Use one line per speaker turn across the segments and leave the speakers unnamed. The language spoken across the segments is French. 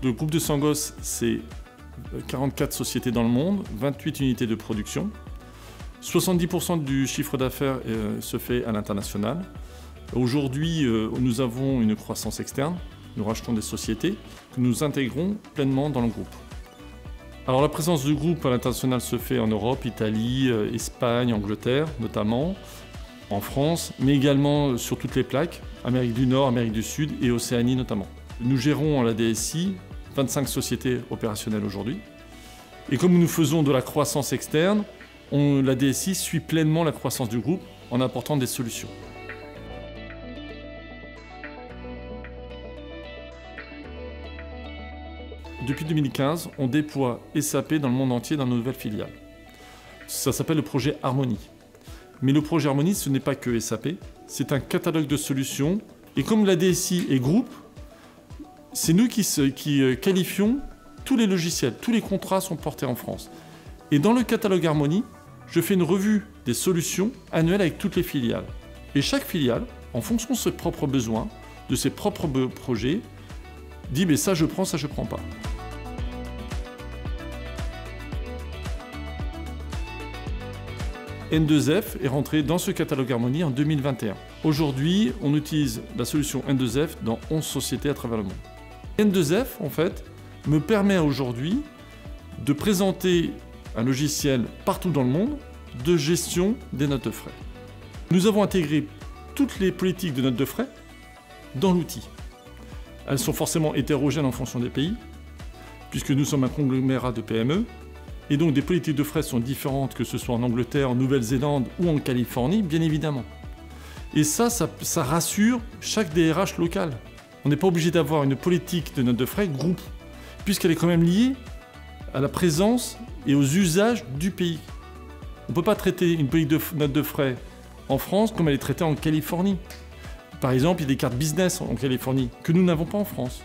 Le groupe de Sangos, c'est 44 sociétés dans le monde, 28 unités de production. 70% du chiffre d'affaires se fait à l'international. Aujourd'hui, nous avons une croissance externe. Nous rachetons des sociétés que nous intégrons pleinement dans le groupe. Alors la présence du groupe à l'international se fait en Europe, Italie, Espagne, Angleterre notamment, en France, mais également sur toutes les plaques, Amérique du Nord, Amérique du Sud et Océanie notamment. Nous gérons en la DSI 25 sociétés opérationnelles aujourd'hui. Et comme nous faisons de la croissance externe, la DSI suit pleinement la croissance du groupe en apportant des solutions. Depuis 2015, on déploie SAP dans le monde entier dans nos nouvelles filiales. Ça s'appelle le projet Harmonie. Mais le projet Harmonie, ce n'est pas que SAP, c'est un catalogue de solutions. Et comme la DSI est groupe, c'est nous qui qualifions tous les logiciels, tous les contrats sont portés en France. Et dans le catalogue Harmonie, je fais une revue des solutions annuelles avec toutes les filiales. Et chaque filiale, en fonction de ses propres besoins, de ses propres projets, dit mais ça je prends pas. N2F est rentré dans ce catalogue Harmonie en 2021. Aujourd'hui, on utilise la solution N2F dans 11 sociétés à travers le monde. N2F, en fait, me permet aujourd'hui de présenter un logiciel partout dans le monde de gestion des notes de frais. Nous avons intégré toutes les politiques de notes de frais dans l'outil. Elles sont forcément hétérogènes en fonction des pays, puisque nous sommes un conglomérat de PME, et donc des politiques de frais sont différentes que ce soit en Angleterre, en Nouvelle-Zélande ou en Californie, bien évidemment. Et ça rassure chaque DRH local. On n'est pas obligé d'avoir une politique de notes de frais groupe, puisqu'elle est quand même liée à la présence et aux usages du pays. On ne peut pas traiter une politique de notes de frais en France comme elle est traitée en Californie. Par exemple, il y a des cartes business en Californie que nous n'avons pas en France.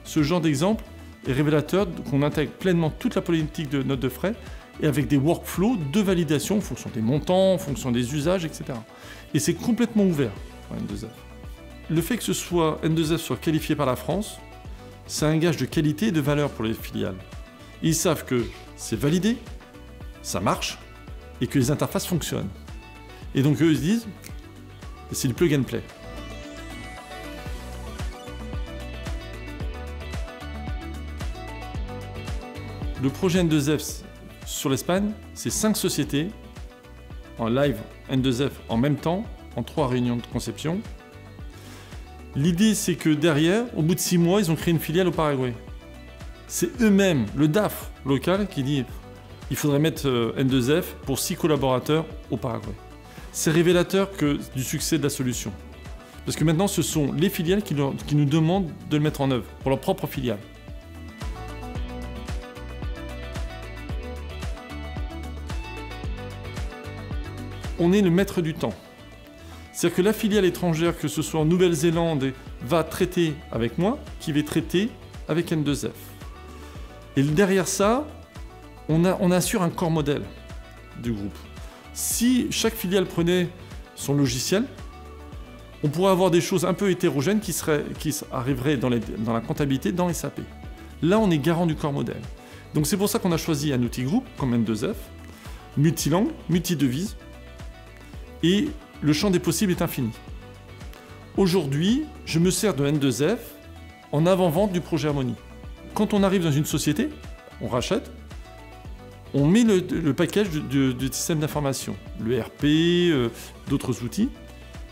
Ce genre d'exemple est révélateur qu'on intègre pleinement toute la politique de notes de frais et avec des workflows de validation en fonction des montants, en fonction des usages, etc. Et c'est complètement ouvert pour N2F. Le fait que N2F soit qualifié par la France, c'est un gage de qualité et de valeur pour les filiales. Ils savent que c'est validé, ça marche et que les interfaces fonctionnent. Et donc eux ils se disent, c'est du plug and play. Le projet N2F sur l'Espagne, c'est 5 sociétés en live N2F en même temps, en 3 réunions de conception. L'idée, c'est que derrière, au bout de 6 mois, ils ont créé une filiale au Paraguay. C'est eux-mêmes, le DAF local, qui dit il faudrait mettre N2F pour 6 collaborateurs au Paraguay. C'est révélateur du succès de la solution. Parce que maintenant, ce sont les filiales qui nous demandent de le mettre en œuvre, pour leur propre filiale. On est le maître du temps. C'est-à-dire que la filiale étrangère, que ce soit en Nouvelle-Zélande, va traiter avec moi, qui va traiter avec N2F. Et derrière ça, on assure un corps modèle du groupe. Si chaque filiale prenait son logiciel, on pourrait avoir des choses un peu hétérogènes qui arriveraient dans la comptabilité, dans SAP. Là, on est garant du corps modèle. Donc c'est pour ça qu'on a choisi un outil groupe comme N2F, multilangue, multidevise, et le champ des possibles est infini. Aujourd'hui, je me sers de N2F en avant-vente du projet Harmonie. Quand on arrive dans une société, on rachète, on met le package du système d'information, le RP, d'autres outils,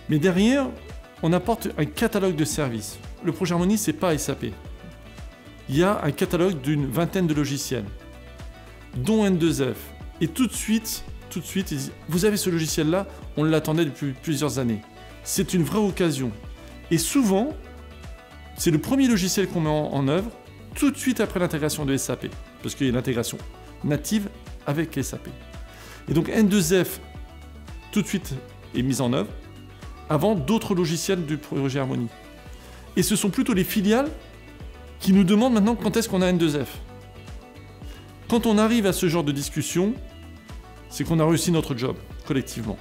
mais derrière, on apporte un catalogue de services. Le projet Harmonie, ce n'est pas SAP. Il y a un catalogue d'une vingtaine de logiciels, dont N2F. Et tout de suite, ils disent « Vous avez ce logiciel-là, on l'attendait depuis plusieurs années. C'est une vraie occasion. » Et souvent, c'est le premier logiciel qu'on met en œuvre tout de suite après l'intégration de SAP, parce qu'il y a l'intégration native avec SAP. Et donc N2F, tout de suite, est mise en œuvre avant d'autres logiciels du projet Harmonie. Et ce sont plutôt les filiales qui nous demandent maintenant quand est-ce qu'on a N2F. Quand on arrive à ce genre de discussion, c'est qu'on a réussi notre job, collectivement.